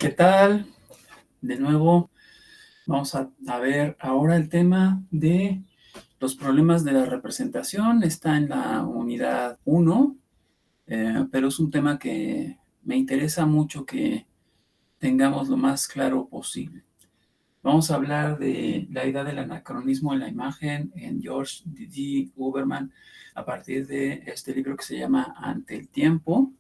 ¿Qué tal? De nuevo, vamos a ver ahora el tema de los problemas de la representación. Está en la unidad 1, pero es un tema que me interesa mucho que tengamos lo más claro posible. Vamos a hablar de la idea del anacronismo en la imagen en George D. Uberman a partir de este libro que se llama Ante el tiempo.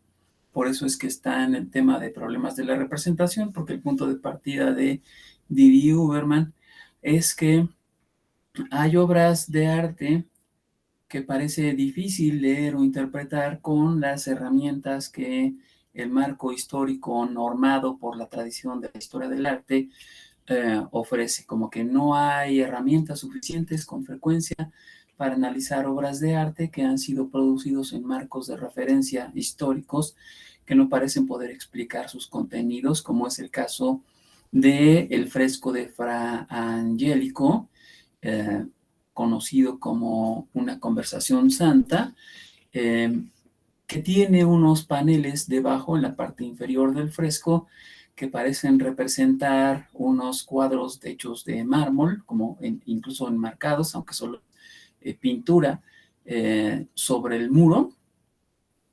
Por eso es que está en el tema de problemas de la representación, porque el punto de partida de Didi Uberman es que hay obras de arte que parece difícil leer o interpretar con las herramientas que el marco histórico normado por la tradición de la historia del arte ofrece, como que no hay herramientas suficientes con frecuencia para analizar obras de arte que han sido producidos en marcos de referencia históricos que no parecen poder explicar sus contenidos, como es el caso del fresco de Fra Angelico, eh, conocido como Una conversación santa, eh, que tiene unos paneles debajo en la parte inferior del fresco que parecen representar unos cuadros hechos de mármol, como incluso enmarcados, aunque solo pintura, sobre el muro,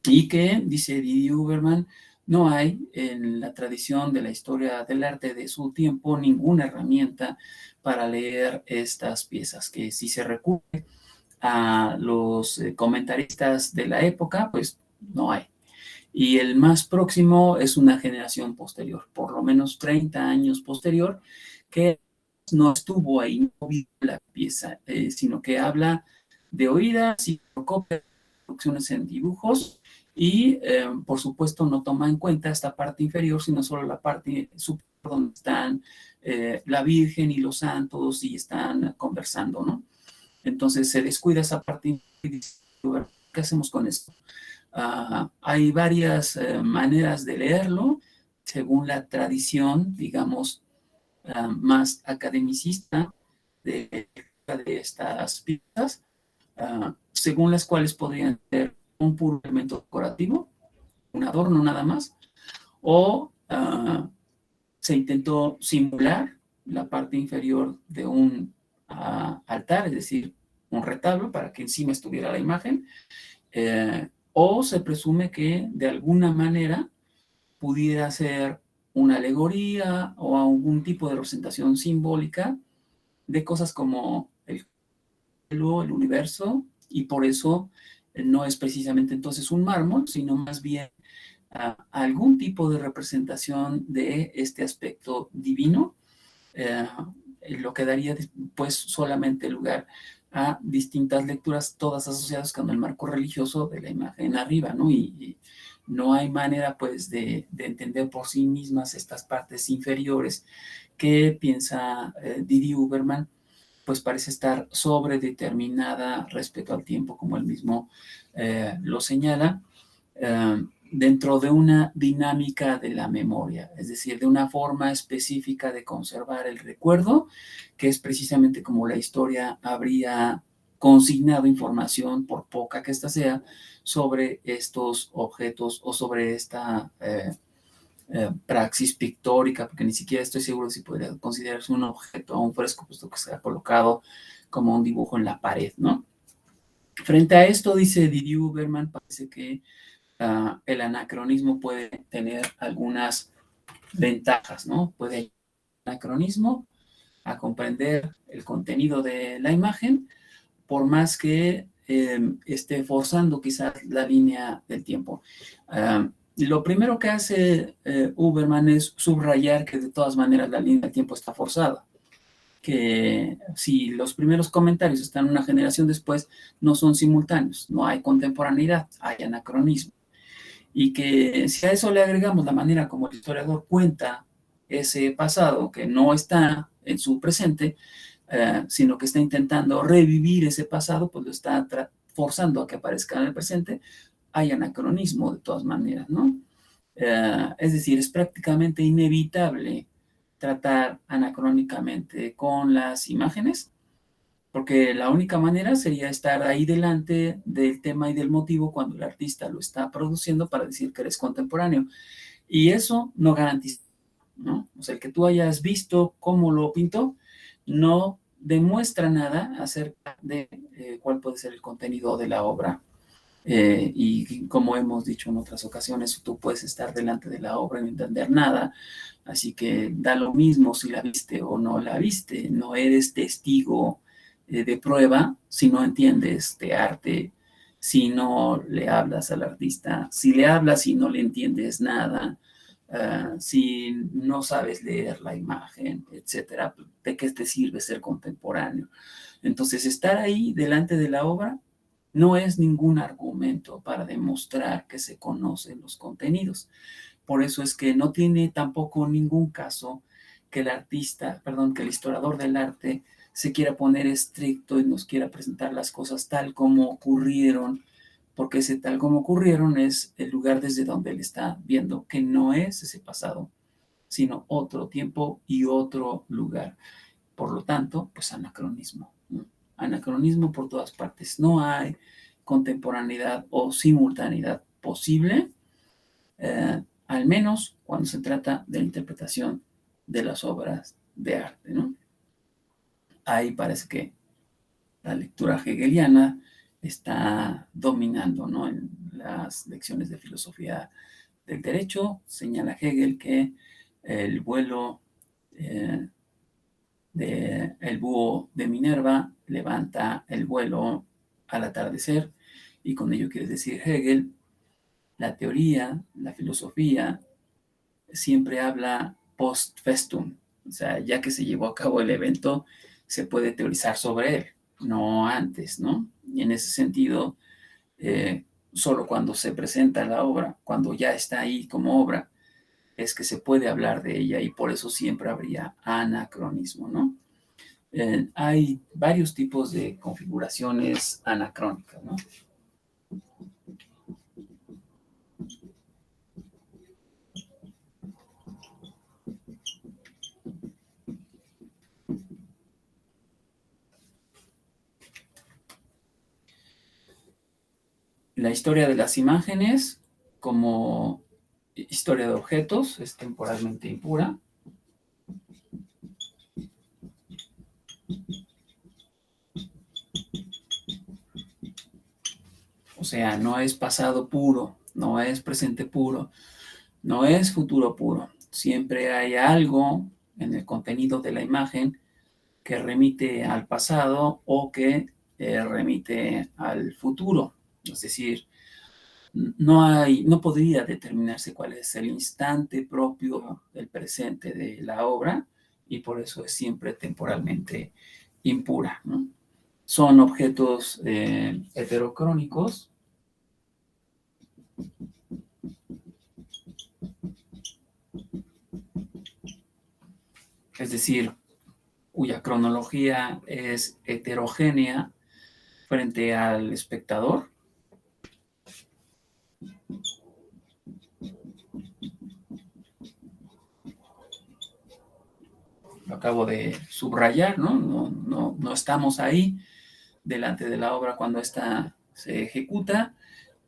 y que, dice Didi Uberman, no hay en la tradición de la historia del arte de su tiempo ninguna herramienta para leer estas piezas, que si se recurre a los comentaristas de la época, pues no hay. Y el más próximo es una generación posterior, por lo menos 30 años posterior, que no estuvo ahí, no vio la pieza, sino que habla de oídas y copia producciones en dibujos y, por supuesto, no toma en cuenta esta parte inferior, sino solo la parte superior donde están la Virgen y los santos y están conversando, ¿no? Entonces se descuida esa parte y dice, ¿qué hacemos con esto? Hay varias maneras de leerlo, según la tradición, digamos, más academicista de estas piezas, según las cuales podrían ser un puro elemento decorativo, un adorno nada más, o se intentó simular la parte inferior de un altar, es decir, un retablo para que encima estuviera la imagen, o se presume que de alguna manera pudiera ser una alegoría o algún tipo de representación simbólica de cosas como el cielo, el universo, y por eso no es precisamente entonces un mármol, sino más bien algún tipo de representación de este aspecto divino, eh, lo que daría pues solamente lugar a distintas lecturas, todas asociadas con el marco religioso de la imagen arriba, ¿no? Y no hay manera pues de entender por sí mismas estas partes inferiores que piensa Didi Uberman, pues parece estar sobredeterminada respecto al tiempo, como él mismo lo señala, dentro de una dinámica de la memoria, es decir, de una forma específica de conservar el recuerdo, que es precisamente como la historia habría consignado información, por poca que ésta sea, sobre estos objetos o sobre esta praxis pictórica, porque ni siquiera estoy seguro si podría considerarse un objeto o un fresco, puesto que se ha colocado como un dibujo en la pared, ¿no? Frente a esto, dice Didi Uberman, parece que el anacronismo puede tener algunas ventajas, ¿no? Puede ayudar al anacronismo a comprender el contenido de la imagen, por más que esté forzando quizás la línea del tiempo. Lo primero que hace Uberman es subrayar que de todas maneras la línea del tiempo está forzada, que si los primeros comentarios están una generación después, no son simultáneos, no hay contemporaneidad, hay anacronismo. Y que si a eso le agregamos la manera como el historiador cuenta ese pasado, que no está en su presente, sino que está intentando revivir ese pasado, pues lo está forzando a que aparezca en el presente, hay anacronismo de todas maneras, ¿no? Es decir, es prácticamente inevitable tratar anacrónicamente con las imágenes, porque la única manera sería estar ahí delante del tema y del motivo cuando el artista lo está produciendo para decir que eres contemporáneo. Y eso no garantiza. ¿no? O sea, el que tú hayas visto cómo lo pintó no demuestra nada acerca de cuál puede ser el contenido de la obra. Y como hemos dicho en otras ocasiones, tú puedes estar delante de la obra y no entender nada, así que da lo mismo si la viste o no la viste, no eres testigo de prueba si no entiendes de arte, si no le hablas al artista, si le hablas y no le entiendes nada, si no sabes leer la imagen, etcétera, ¿de qué te sirve ser contemporáneo? Entonces, estar ahí delante de la obra no es ningún argumento para demostrar que se conocen los contenidos. Por eso es que no tiene tampoco ningún caso que el artista, perdón, que el historiador del arte se quiera poner estricto y nos quiera presentar las cosas tal como ocurrieron, porque ese tal como ocurrieron es el lugar desde donde él está viendo que no es ese pasado, sino otro tiempo y otro lugar. Por lo tanto, pues anacronismo, ¿no? Anacronismo por todas partes. No hay contemporaneidad o simultaneidad posible, al menos cuando se trata de la interpretación de las obras de arte, ¿no? Ahí parece que la lectura hegeliana está dominando, ¿no? En las lecciones de filosofía del derecho señala Hegel que el vuelo eh, el búho de Minerva levanta el vuelo al atardecer, y con ello quiere decir Hegel, la teoría, la filosofía, siempre habla post festum, o sea, ya que se llevó a cabo el evento, se puede teorizar sobre él, no antes, ¿no? Y en ese sentido, solo cuando se presenta la obra, cuando ya está ahí como obra, es que se puede hablar de ella, y por eso siempre habría anacronismo, ¿no? Hay varios tipos de configuraciones anacrónicas, ¿no? La historia de las imágenes como historia de objetos es temporalmente impura. O sea, no es pasado puro, no es presente puro, no es futuro puro. Siempre hay algo en el contenido de la imagen que remite al pasado o que remite al futuro. Es decir, no podría determinarse cuál es el instante propio del presente de la obra, y por eso es siempre temporalmente impura, ¿no? Son objetos heterocrónicos, es decir, cuya cronología es heterogénea frente al espectador. Lo acabo de subrayar, ¿no? No estamos ahí delante de la obra cuando ésta se ejecuta,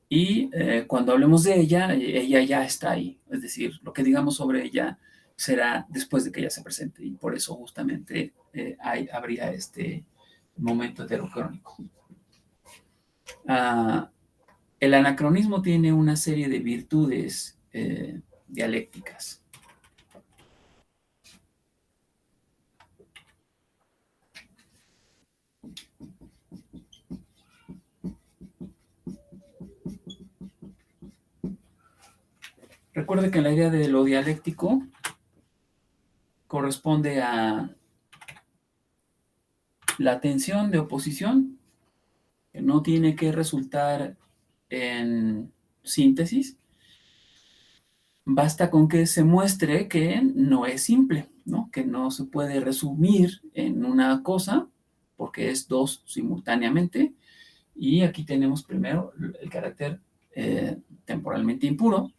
y cuando hablemos de ella, ella ya está ahí. Es decir, lo que digamos sobre ella será después de que ella se presente, y por eso justamente habría este momento heterocrónico. El anacronismo tiene una serie de virtudes dialécticas. Recuerde que la idea de lo dialéctico corresponde a la tensión de oposición, que no tiene que resultar en síntesis, basta con que se muestre que no es simple, ¿no? Que no se puede resumir en una cosa, porque es dos simultáneamente. Y aquí tenemos primero el carácter temporalmente impuro,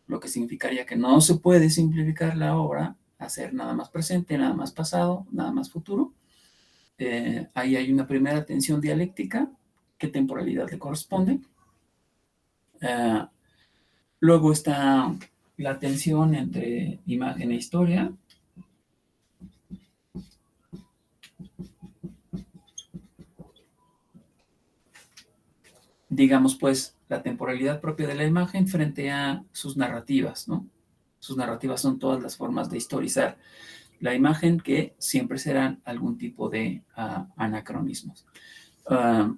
lo que significaría que no se puede simplificar la obra a ser nada más presente, nada más pasado, nada más futuro. Ahí hay una primera tensión dialéctica. ¿Qué temporalidad le corresponde? Luego está la tensión entre imagen e historia. Digamos, pues, la temporalidad propia de la imagen frente a sus narrativas, ¿no? Sus narrativas son todas las formas de historizar la imagen que siempre serán algún tipo de anacronismos.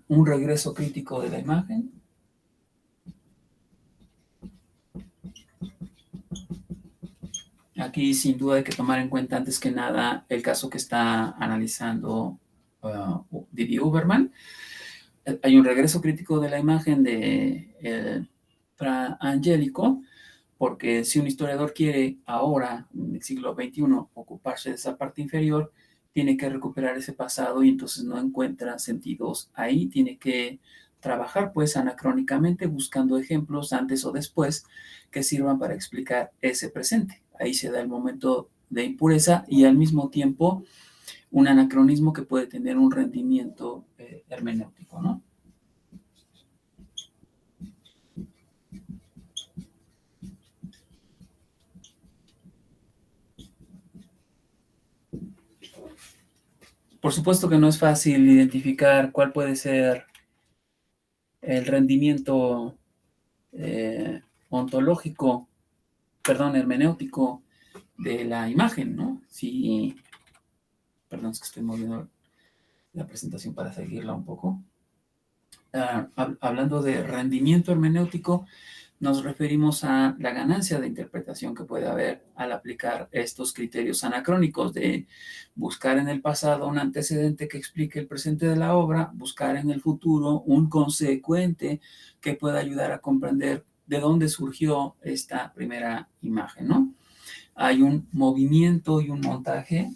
Un regreso crítico de la imagen. Aquí sin duda hay que tomar en cuenta antes que nada el caso que está analizando Didi Uberman. Hay un regreso crítico de la imagen de Fra Angelico, porque si un historiador quiere ahora, en el siglo XXI, ocuparse de esa parte inferior, tiene que recuperar ese pasado y entonces no encuentra sentidos ahí, tiene que trabajar pues anacrónicamente buscando ejemplos antes o después que sirvan para explicar ese presente. Ahí se da el momento de impureza y al mismo tiempo un anacronismo que puede tener un rendimiento hermenéutico, ¿no? Por supuesto que no es fácil identificar cuál puede ser el rendimiento ontológico, perdón, hermenéutico de la imagen, ¿no? Sí, perdón, es que estoy moviendo la presentación para seguirla un poco. Hablando de rendimiento hermenéutico, nos referimos a la ganancia de interpretación que puede haber al aplicar estos criterios anacrónicos de buscar en el pasado un antecedente que explique el presente de la obra, buscar en el futuro un consecuente que pueda ayudar a comprender de dónde surgió esta primera imagen, ¿no? Hay un movimiento y un montaje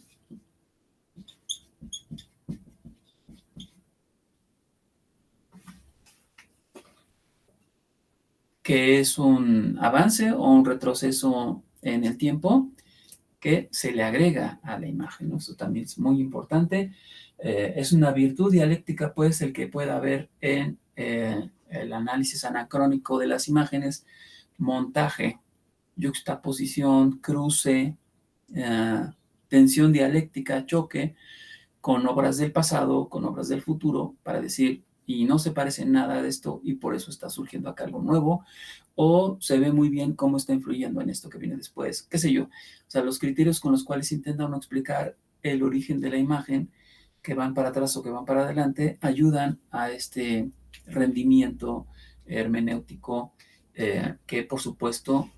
que es un avance o un retroceso en el tiempo que se le agrega a la imagen, ¿no? Eso también es muy importante. Es una virtud dialéctica, pues, el que pueda haber en el análisis anacrónico de las imágenes, montaje, yuxtaposición, cruce, eh, tensión dialéctica, choque, con obras del pasado, con obras del futuro, para decir, y no se parece en nada de esto y por eso está surgiendo acá algo nuevo, o se ve muy bien cómo está influyendo en esto que viene después, qué sé yo. O sea, los criterios con los cuales intentan explicar el origen de la imagen, que van para atrás o que van para adelante, ayudan a este rendimiento hermenéutico que por supuesto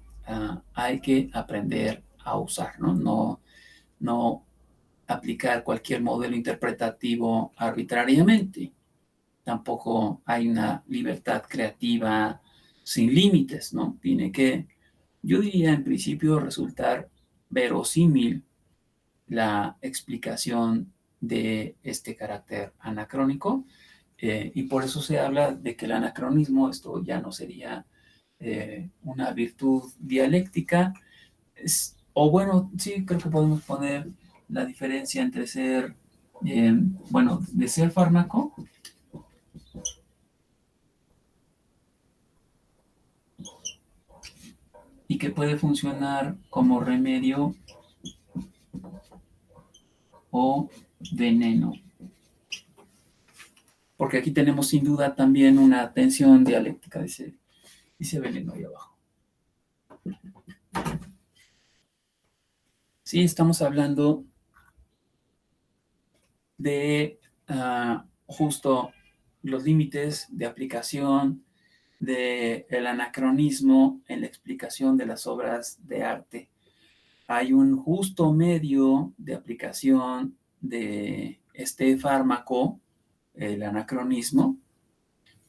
hay que aprender a usar, ¿no? No aplicar cualquier modelo interpretativo arbitrariamente. Tampoco hay una libertad creativa sin límites, ¿no? Tiene que, yo diría en principio, resultar verosímil la explicación de este carácter anacrónico y por eso se habla de que el anacronismo, esto ya no sería una virtud dialéctica, o bueno, sí, creo que podemos poner la diferencia entre ser, bueno, de ser fármaco y que puede funcionar como remedio o veneno. Porque aquí tenemos sin duda también una tensión dialéctica, dice veneno ahí abajo. Sí, estamos hablando de justo los límites de aplicación del anacronismo en la explicación de las obras de arte. Hay un justo medio de aplicación de este fármaco, el anacronismo,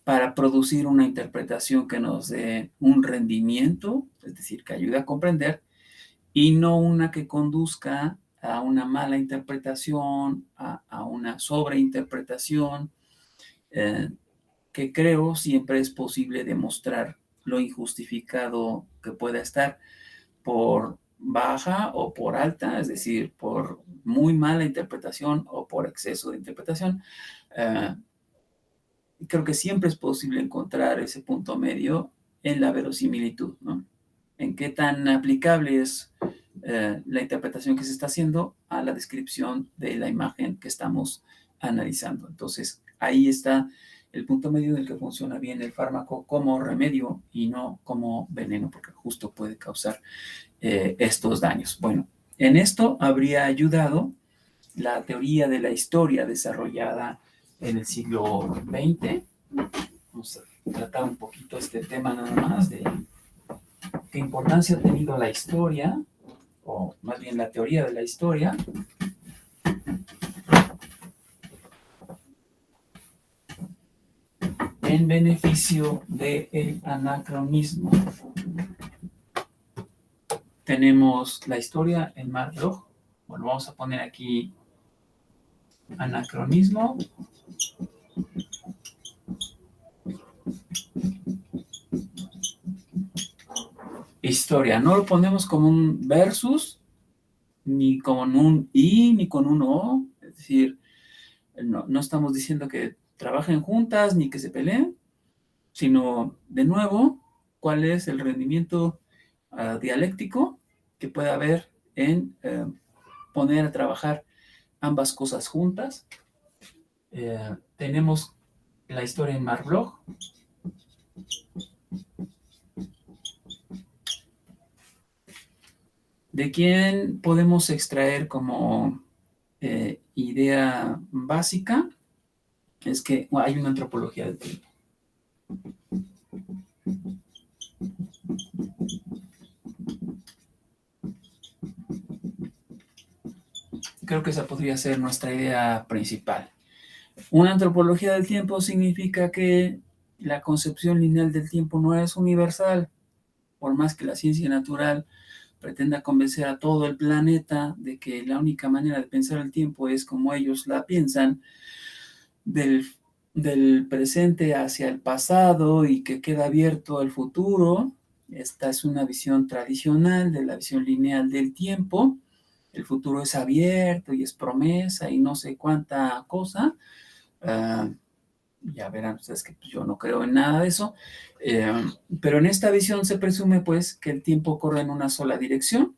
para producir una interpretación que nos dé un rendimiento, es decir, que ayude a comprender, y no una que conduzca a una mala interpretación, a una sobreinterpretación, eh, que creo siempre es posible demostrar lo injustificado que pueda estar por baja o por alta, es decir, por muy mala interpretación o por exceso de interpretación. Eh, Creo que siempre es posible encontrar ese punto medio en la verosimilitud, ¿no? en qué tan aplicable es la interpretación que se está haciendo a la descripción de la imagen que estamos analizando. Entonces, ahí está el punto medio en el que funciona bien el fármaco como remedio y no como veneno, porque justo puede causar estos daños. Bueno, en esto habría ayudado la teoría de la historia desarrollada en el siglo XX. Vamos a tratar un poquito este tema nada más de qué importancia ha tenido la historia, o más bien la teoría de la historia, en beneficio del anacronismo. Tenemos la historia en Marlowe. Bueno, vamos a poner aquí anacronismo. Historia. No lo ponemos como un versus, ni con un i, ni con un o. Es decir, no estamos diciendo que trabajen juntas ni que se peleen, sino, de nuevo, cuál es el rendimiento dialéctico que puede haber en poner a trabajar ambas cosas juntas. Tenemos la historia en Marlowe. ¿De quién podemos extraer como idea básica? Es que hay una antropología del tiempo. Creo que esa podría ser nuestra idea principal. Una antropología del tiempo significa que la concepción lineal del tiempo no es universal, por más que la ciencia natural pretenda convencer a todo el planeta de que la única manera de pensar el tiempo es como ellos la piensan, del presente hacia el pasado y que queda abierto al futuro. Esta es una visión tradicional de la visión lineal del tiempo. El futuro es abierto y es promesa y no sé cuánta cosa. Ya verán ustedes que yo no creo en nada de eso. Pero en esta visión se presume pues que el tiempo corre en una sola dirección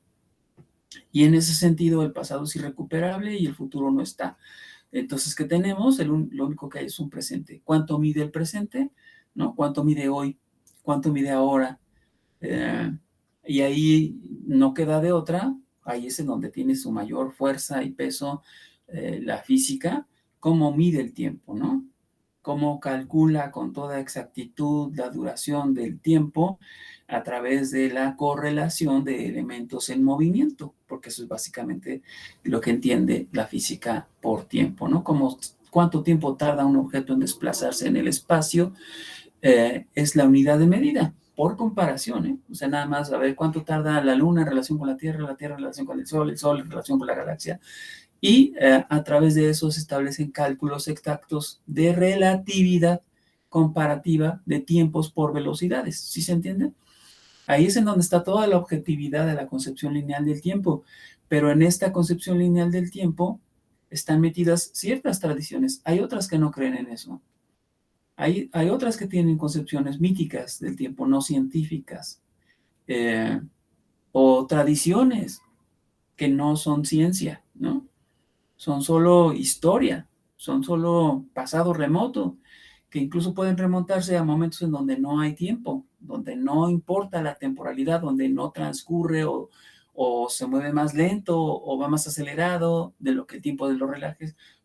y en ese sentido el pasado es irrecuperable y el futuro no está. Entonces, ¿qué tenemos? Lo único que hay es un presente. ¿Cuánto mide el presente? ¿No? ¿Cuánto mide hoy? ¿Cuánto mide ahora? Y ahí no queda de otra. Ahí es en donde tiene su mayor fuerza y peso la física. ¿Cómo mide el tiempo, no? ¿Cómo calcula con toda exactitud la duración del tiempo a través de la correlación de elementos en movimiento? Porque eso es básicamente lo que entiende la física por tiempo, ¿no? Como cuánto tiempo tarda un objeto en desplazarse en el espacio, es la unidad de medida, por comparación, ¿eh? O sea, nada más a ver cuánto tarda la Luna en relación con la Tierra en relación con el Sol en relación con la galaxia, y a través de eso se establecen cálculos exactos de relatividad comparativa de tiempos por velocidades, ¿sí se entiende? Ahí es en donde está toda la objetividad de la concepción lineal del tiempo, pero en esta concepción lineal del tiempo están metidas ciertas tradiciones, hay otras que no creen en eso. Hay otras que tienen concepciones míticas del tiempo, no científicas, eh, o tradiciones que no son ciencia, ¿no? Son solo historia, son solo pasado remoto, que incluso pueden remontarse a momentos en donde no hay tiempo, donde no importa la temporalidad, donde no transcurre o se mueve más lento o va más acelerado de lo que el tiempo de los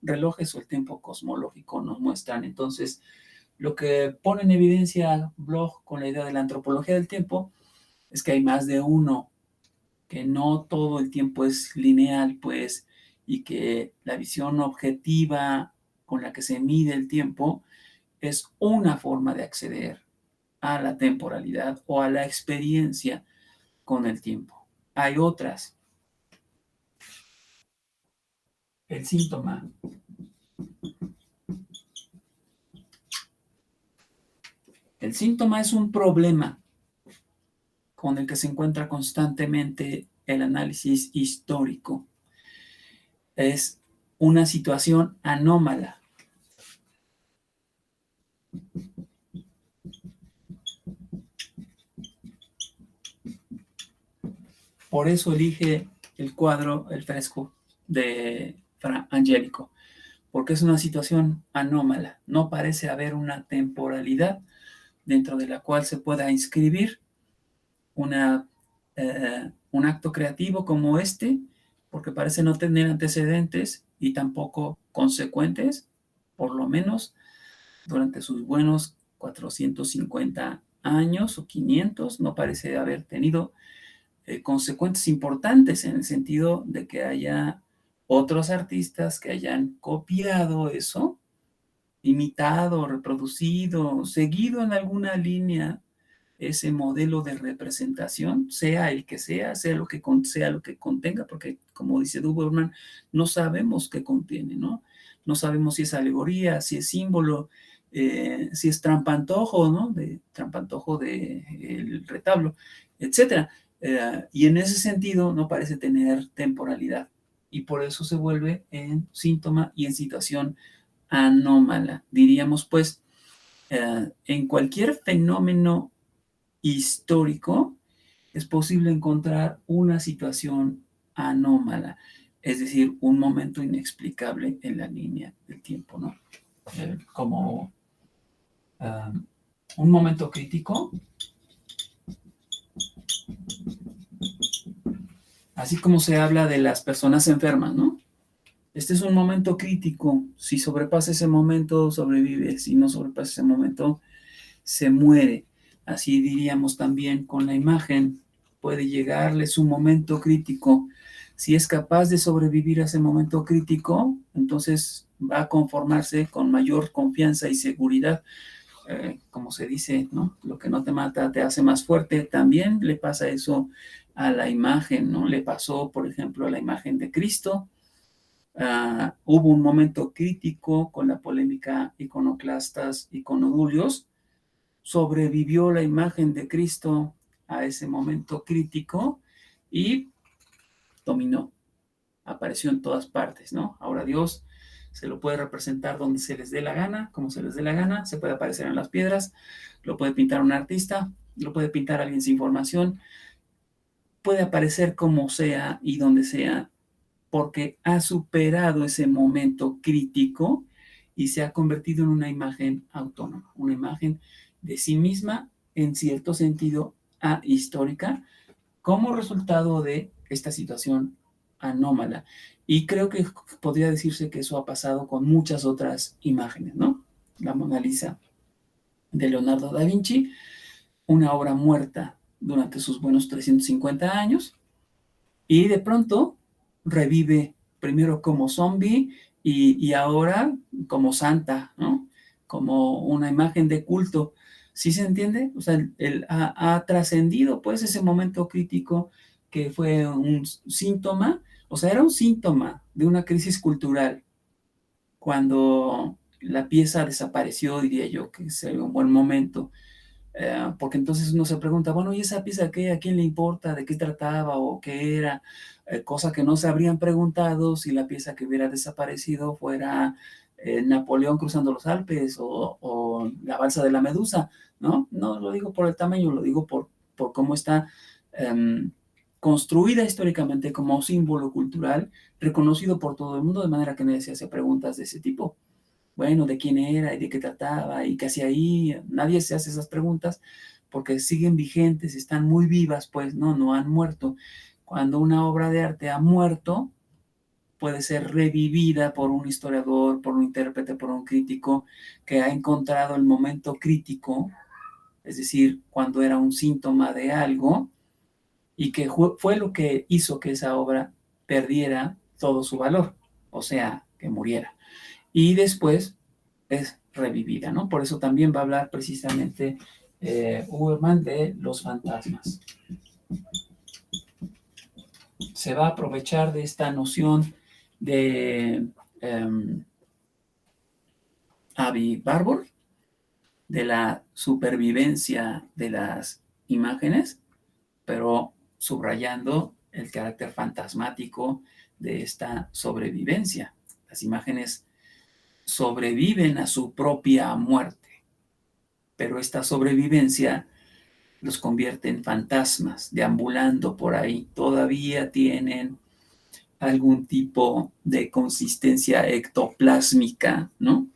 relojes o el tiempo cosmológico nos muestran. Entonces, lo que pone en evidencia Bloch con la idea de la antropología del tiempo es que hay más de uno, que no todo el tiempo es lineal, pues, y que la visión objetiva con la que se mide el tiempo es una forma de acceder a la temporalidad o a la experiencia con el tiempo. Hay otras. El síntoma. El síntoma es un problema con el que se encuentra constantemente el análisis histórico. Es una situación anómala. Por eso elige el cuadro, el fresco de Fra Angelico, porque es una situación anómala. No parece haber una temporalidad dentro de la cual se pueda inscribir un acto creativo como este, porque parece no tener antecedentes y tampoco consecuentes, por lo menos durante sus buenos 450 años o 500, no parece haber tenido consecuencias importantes en el sentido de que haya otros artistas que hayan copiado eso, imitado, reproducido, seguido en alguna línea ese modelo de representación, sea el que sea sea lo que contenga, porque como dice Duberman, no sabemos qué contiene, ¿no? No sabemos si es alegoría, si es símbolo, si es trampantojo, ¿no? De trampantojo de el retablo, etcétera. Y en ese sentido no parece tener temporalidad y por eso se vuelve en síntoma y en situación anómala. Diríamos pues, en cualquier fenómeno histórico es posible encontrar una situación anómala, es decir, un momento inexplicable en la línea del tiempo, ¿no? Como un momento crítico, así como se habla de las personas enfermas, ¿no? Este es un momento crítico, si sobrepasa ese momento, sobrevive, si no sobrepasa ese momento, se muere. Así diríamos también con la imagen, puede llegarle su momento crítico. Si es capaz de sobrevivir a ese momento crítico, entonces va a conformarse con mayor confianza y seguridad. Como se dice, ¿no? Lo que no te mata te hace más fuerte. También le pasa eso a la imagen, ¿no? Le pasó, por ejemplo, a la imagen de Cristo. Hubo un momento crítico con la polémica iconoclastas, iconodulios. Sobrevivió la imagen de Cristo a ese momento crítico y dominó, apareció en todas partes, ¿no? Ahora Dios se lo puede representar donde se les dé la gana, como se les dé la gana, se puede aparecer en las piedras, lo puede pintar un artista, lo puede pintar alguien sin formación, puede aparecer como sea y donde sea, porque ha superado ese momento crítico y se ha convertido en una imagen autónoma, una imagen de sí misma, en cierto sentido ahistórica, como resultado de esta situación anómala. Y creo que podría decirse que eso ha pasado con muchas otras imágenes, ¿no? La Mona Lisa de Leonardo da Vinci, una obra muerta durante sus buenos 350 años, y de pronto revive primero como zombie y ahora como santa, ¿no? Como una imagen de culto. ¿Sí se entiende? O sea, él ha trascendido pues ese momento crítico que fue un síntoma, o sea, era un síntoma de una crisis cultural. Cuando la pieza desapareció, diría yo que sería un buen momento, porque entonces uno se pregunta, bueno, ¿y esa pieza qué? ¿A quién le importa? ¿De qué trataba o qué era? Cosa que no se habrían preguntado si la pieza que hubiera desaparecido fuera Napoleón cruzando los Alpes o la balsa de la Medusa, ¿no? No lo digo por el tamaño, lo digo por cómo está construida históricamente como símbolo cultural, reconocido por todo el mundo, de manera que nadie se hace preguntas de ese tipo. Bueno, de quién era y de qué trataba y qué hacía ahí. Nadie se hace esas preguntas porque siguen vigentes, están muy vivas, pues no han muerto. Cuando una obra de arte ha muerto, puede ser revivida por un historiador, por un intérprete, por un crítico que ha encontrado el momento crítico, es decir, cuando era un síntoma de algo y que fue lo que hizo que esa obra perdiera todo su valor, o sea, que muriera. Y después es revivida, ¿no? Por eso también va a hablar precisamente Uberman de los fantasmas. Se va a aprovechar de esta noción de Avi Barbour, de la supervivencia de las imágenes, pero subrayando el carácter fantasmático de esta sobrevivencia. Las imágenes sobreviven a su propia muerte, pero esta sobrevivencia los convierte en fantasmas, deambulando por ahí. Todavía tienen algún tipo de consistencia ectoplásmica, ¿no?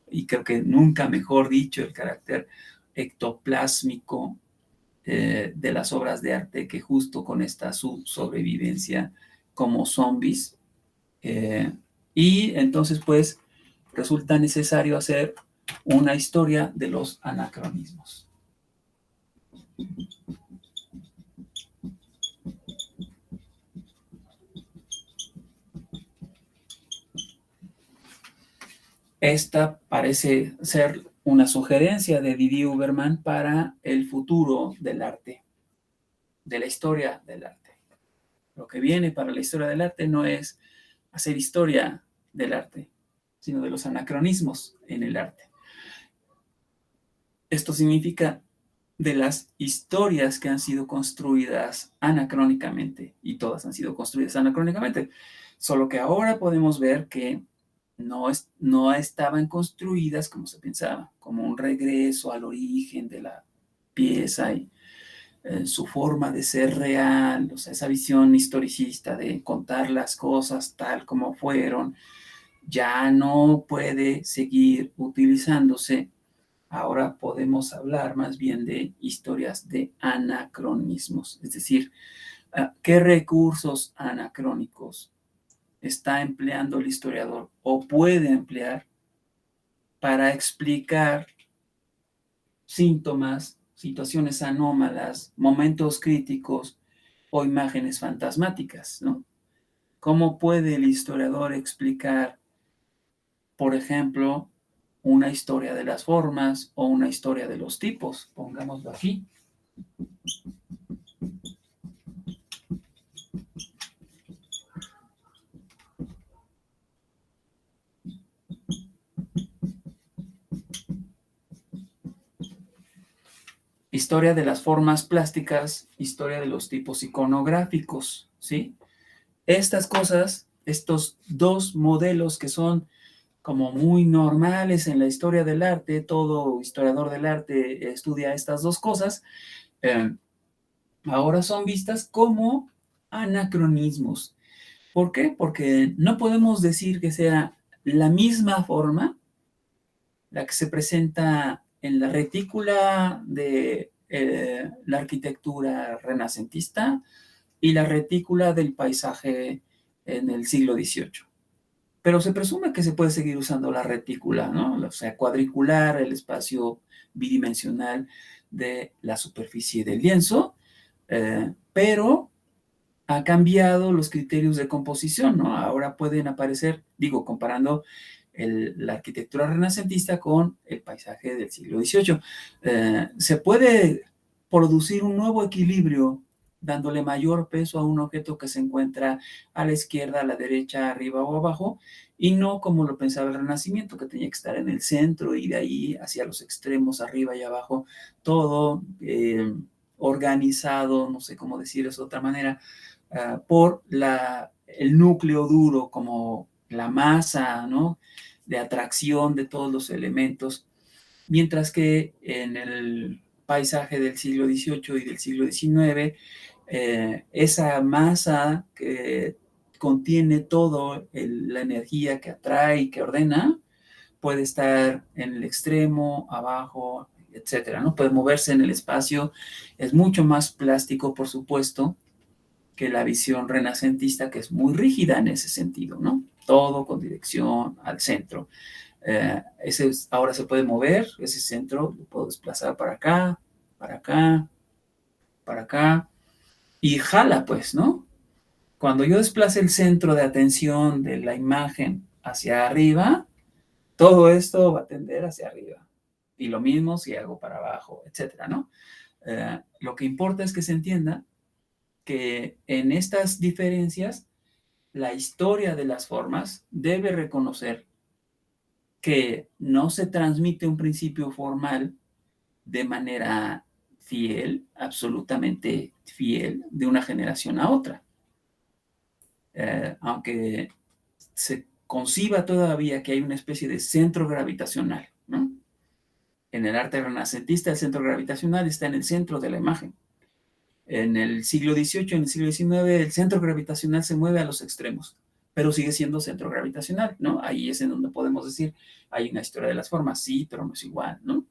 Y creo que nunca mejor dicho el carácter ectoplásmico de las obras de arte que justo con esta su sobrevivencia como zombies. Y entonces, pues, resulta necesario hacer una historia de los anacronismos. Esta parece ser una sugerencia de Didier Huberman para el futuro del arte, de la historia del arte. Lo que viene para la historia del arte no es hacer historia del arte, sino de los anacronismos en el arte. Esto significa de las historias que han sido construidas anacrónicamente, y todas han sido construidas anacrónicamente, solo que ahora podemos ver que no estaban construidas como se pensaba, como un regreso al origen de la pieza y su forma de ser real, o sea, esa visión historicista de contar las cosas tal como fueron, ya no puede seguir utilizándose. Ahora podemos hablar más bien de historias de anacronismos, es decir, ¿qué recursos anacrónicos está empleando el historiador o puede emplear para explicar síntomas, situaciones anómalas, momentos críticos o imágenes fantasmáticas, ¿no? ¿Cómo puede el historiador explicar, por ejemplo, una historia de las formas o una historia de los tipos? Pongámoslo aquí. Historia de las formas plásticas, historia de los tipos iconográficos, ¿sí? Estas cosas, estos dos modelos que son como muy normales en la historia del arte, todo historiador del arte estudia estas dos cosas, ahora son vistas como anacronismos. ¿Por qué? Porque no podemos decir que sea la misma forma la que se presenta en la retícula de la arquitectura renacentista y la retícula del paisaje en el siglo XVIII. Pero se presume que se puede seguir usando la retícula, ¿no? O sea, cuadricular, el espacio bidimensional de la superficie del lienzo, pero ha cambiado los criterios de composición, ¿no? Ahora pueden aparecer, digo, comparando la arquitectura renacentista con el paisaje del siglo XVIII. Se puede producir un nuevo equilibrio dándole mayor peso a un objeto que se encuentra a la izquierda, a la derecha, arriba o abajo, y no como lo pensaba el Renacimiento, que tenía que estar en el centro y de ahí hacia los extremos, arriba y abajo, todo organizado, no sé cómo decir eso de otra manera, por el núcleo duro, como la masa, ¿no? De atracción de todos los elementos, mientras que en el paisaje del siglo XVIII y del siglo XIX, esa masa que contiene toda la energía que atrae y que ordena, puede estar en el extremo, abajo, etcétera, ¿no? Puede moverse en el espacio, es mucho más plástico, por supuesto, que la visión renacentista, que es muy rígida en ese sentido, ¿no? Todo con dirección al centro. Ahora se puede mover, ese centro lo puedo desplazar para acá, para acá, para acá, y jala, pues, ¿no? Cuando yo desplace el centro de atención de la imagen hacia arriba, todo esto va a tender hacia arriba. Y lo mismo si hago para abajo, etcétera, ¿no? Lo que importa es que se entienda que en estas diferencias la historia de las formas debe reconocer que no se transmite un principio formal de manera fiel, absolutamente fiel, de una generación a otra. Aunque se conciba todavía que hay una especie de centro gravitacional, ¿no? En el arte renacentista, el centro gravitacional está en el centro de la imagen. En el siglo XVIII, en el siglo XIX, el centro gravitacional se mueve a los extremos, pero sigue siendo centro gravitacional, ¿no? Ahí es en donde podemos decir, hay una historia de las formas, sí, pero no es igual, ¿no?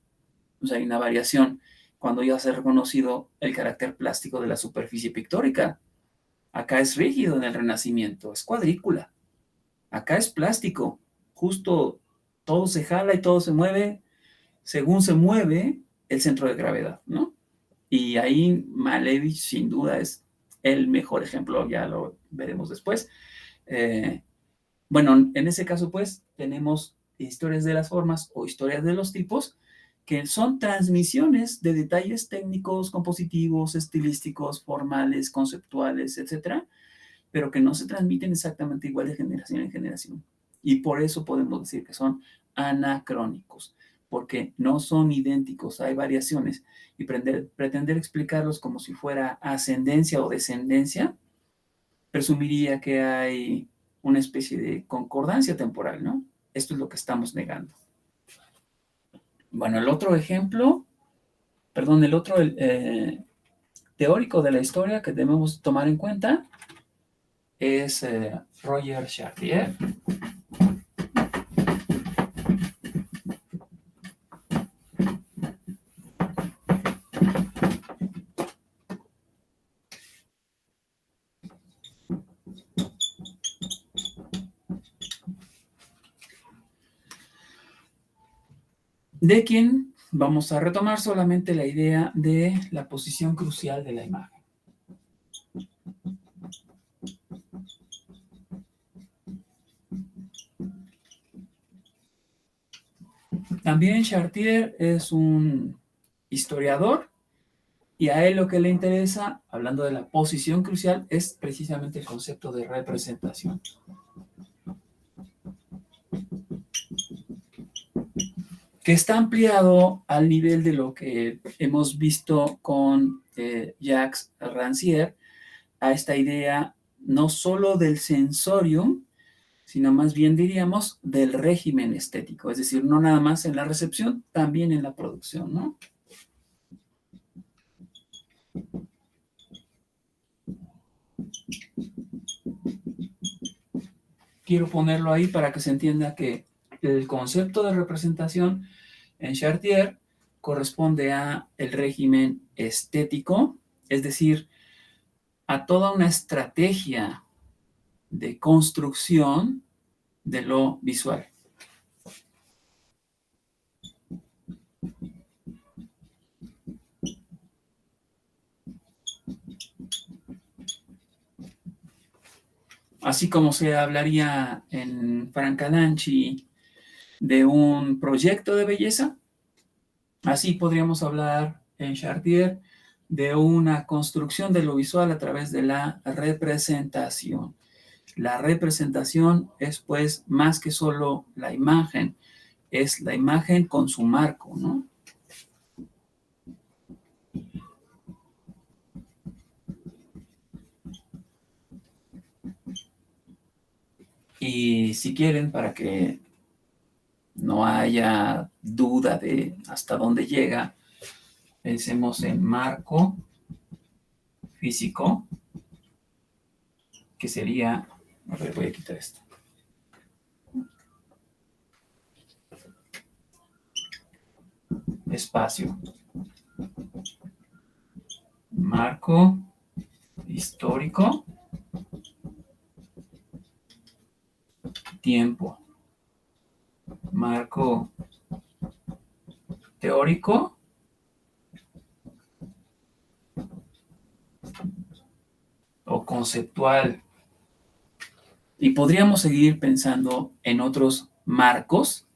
O sea, hay una variación cuando ya se ha reconocido el carácter plástico de la superficie pictórica. Acá es rígido en el Renacimiento, es cuadrícula. Acá es plástico, justo todo se jala y todo se mueve según se mueve el centro de gravedad, ¿no? Y ahí Malevich sin duda es el mejor ejemplo, ya lo veremos después. Bueno, en ese caso pues tenemos historias de las formas o historias de los tipos que son transmisiones de detalles técnicos, compositivos, estilísticos, formales, conceptuales, etcétera, pero que no se transmiten exactamente igual de generación en generación. Y por eso podemos decir que son anacrónicos, porque no son idénticos, hay variaciones. Y pretender explicarlos como si fuera ascendencia o descendencia, presumiría que hay una especie de concordancia temporal, ¿no? Esto es lo que estamos negando. Bueno, el otro ejemplo, perdón, el otro teórico de la historia que debemos tomar en cuenta es Roger Chartier. De quien vamos a retomar solamente la idea de la posición crucial de la imagen. También Chartier es un historiador y a él lo que le interesa, hablando de la posición crucial, es precisamente el concepto de representación. Que está ampliado al nivel de lo que hemos visto con Jacques Rancière, a esta idea no solo del sensorium, sino más bien diríamos del régimen estético, es decir, no nada más en la recepción, también en la producción, ¿no? Quiero ponerlo ahí para que se entienda que el concepto de representación en Chartier corresponde a el régimen estético, es decir, a toda una estrategia de construcción de lo visual. Así como se hablaría en Francalanchi de un proyecto de belleza, así podríamos hablar en Chartier de una construcción de lo visual a través de la representación. La representación es pues más que solo la imagen, es la imagen con su marco, ¿no? Y si quieren, para que no haya duda de hasta dónde llega, pensemos en marco físico, que sería, a ver, voy a quitar esto. Espacio. Marco histórico. Tiempo. Marco teórico. O conceptual. Y podríamos seguir pensando en otros marcos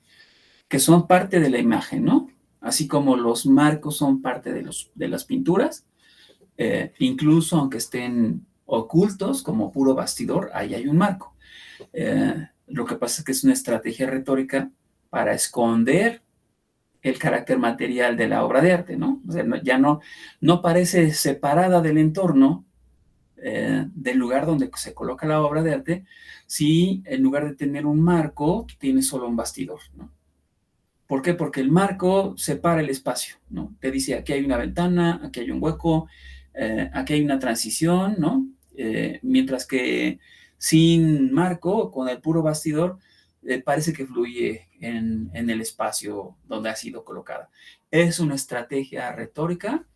que son parte de la imagen, ¿no? Así como los marcos son parte de las pinturas, incluso aunque estén ocultos como puro bastidor, ahí hay un marco. Lo que pasa es que es una estrategia retórica para esconder el carácter material de la obra de arte, ¿no? O sea, ya no parece separada del entorno, del lugar donde se coloca la obra de arte, si en lugar de tener un marco, tiene solo un bastidor, ¿no? ¿Por qué? Porque el marco separa el espacio, ¿no? Te dice, aquí hay una ventana, aquí hay un hueco, aquí hay una transición, ¿no? Mientras que sin marco, con el puro bastidor, parece que fluye en el espacio donde ha sido colocada. Es una estrategia retórica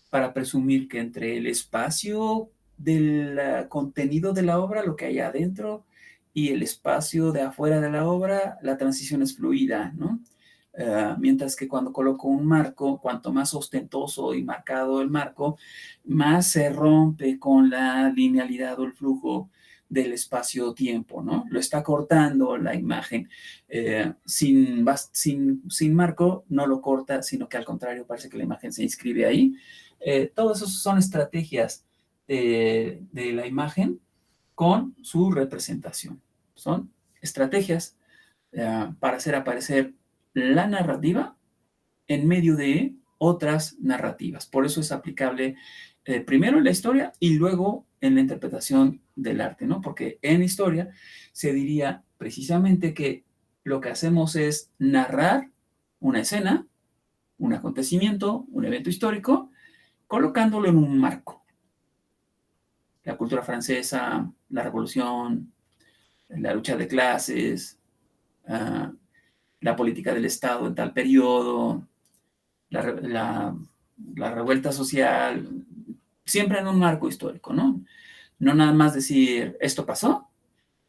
para presumir que entre el espacio del contenido de la obra, lo que hay adentro, y el espacio de afuera de la obra, la transición es fluida, ¿no? Mientras que cuando coloco un marco, cuanto más ostentoso y marcado el marco, más se rompe con la linealidad o el flujo del espacio-tiempo, ¿no? Lo está cortando la imagen. Sin marco no lo corta, sino que al contrario parece que la imagen se inscribe ahí. Todas esas son estrategias de la imagen con su representación. Son estrategias para hacer aparecer la narrativa en medio de otras narrativas. Por eso es aplicable primero en la historia y luego en la interpretación del arte, ¿no? Porque en historia se diría precisamente que lo que hacemos es narrar una escena, un acontecimiento, un evento histórico, colocándolo en un marco. La cultura francesa, la revolución, la lucha de clases, uh, la política del Estado en tal periodo, la, la, la revuelta social, siempre en un marco histórico, ¿no? No nada más decir, esto pasó,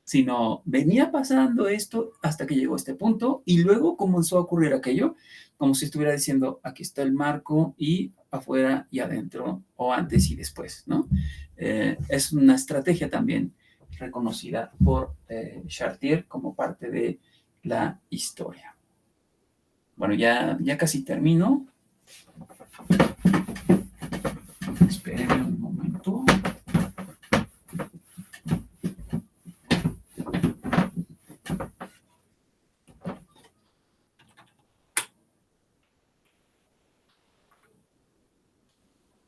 sino venía pasando esto hasta que llegó a este punto y luego comenzó a ocurrir aquello, como si estuviera diciendo, aquí está el marco y afuera y adentro, o antes y después, ¿no? Es una estrategia también reconocida por Chartier como parte de la historia. Bueno, ya casi termino. Espérenme un momento.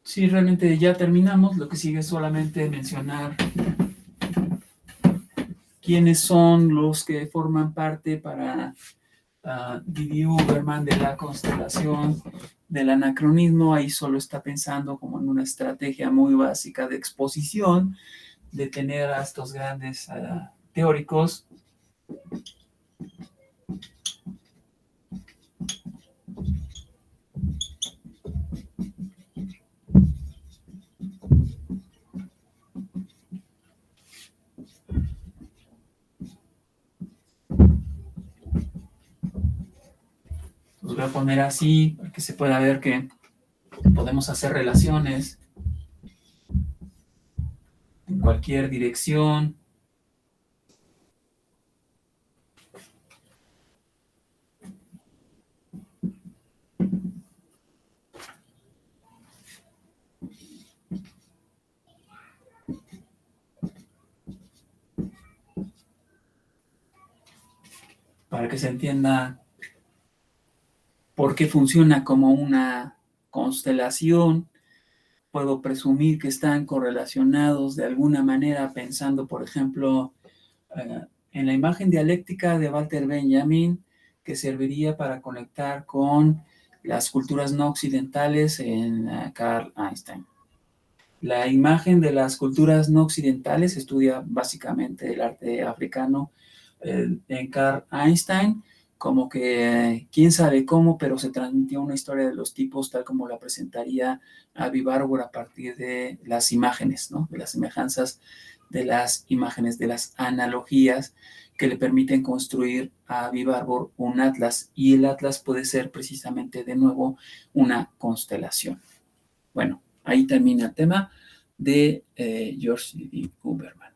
Sí, realmente ya terminamos. Lo que sigue es solamente mencionar quiénes son los que forman parte para Didier Huberman de la constelación del anacronismo. Ahí solo está pensando como en una estrategia muy básica de exposición, de tener a estos grandes teóricos los voy a poner así para que se pueda ver que podemos hacer relaciones en cualquier dirección. Para que se entienda por qué funciona como una constelación. Puedo presumir que están correlacionados de alguna manera, pensando, por ejemplo, en la imagen dialéctica de Walter Benjamin, que serviría para conectar con las culturas no occidentales en Carl Einstein. La imagen de las culturas no occidentales estudia básicamente el arte africano en Carl Einstein, como que quién sabe cómo, pero se transmitió una historia de los tipos tal como la presentaría Avi Barbour a partir de las imágenes, ¿no? De las semejanzas de las imágenes, de las analogías que le permiten construir a Avi Barbour un atlas, y el atlas puede ser precisamente de nuevo una constelación. Bueno, ahí termina el tema de George D. Huberman.